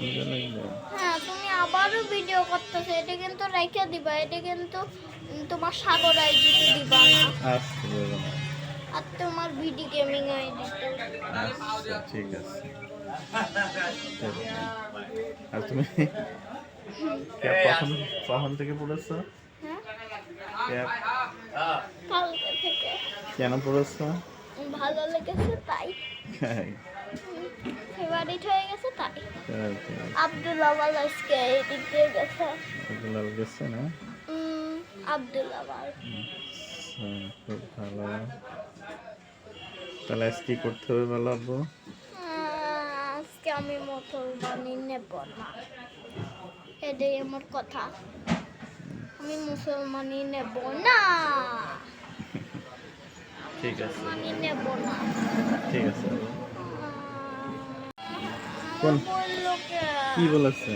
মজা লাগবে। হ্যাঁ, তুমি আবারও ভিডিও করতেছো, এটা কিন্তু রেখে দিবা, এটা কিন্তু তোমার সাগর আইডিতে দিবা না। আচ্ছা দেবো না। আর তোমার ভিডি গেমিং আইডিতে। আচ্ছা ঠিক আছে দেবো না। আর তুমি ক্যাব কখন কখন থেকে পড়েছো? হ্যাঁ, ক্যাব কালকে থেকে। কেন পড়েছো? ভালো লেগেছে তাই, হ্যাঁ, ফেভারিট হয়ে গেছে তাই। আচ্ছা, আব্দুল আওয়াল আজকে এদিক দিয়ে গেছে। লাল গেছে না? আব্দুল আওয়াল। আচ্ছা, খুব ভালো। তাহলে আজ কি করতে হবে বলো আব্বু? আজকে আমি মুসলমানি নেব না, এটাই আমার কথা। আমি মুসলমানি নেব না, ঠিক আছে মুসলমানি নেব না। ঠিক আছে আব্বু। আহ, কোন বললো কে? কি বলেছে?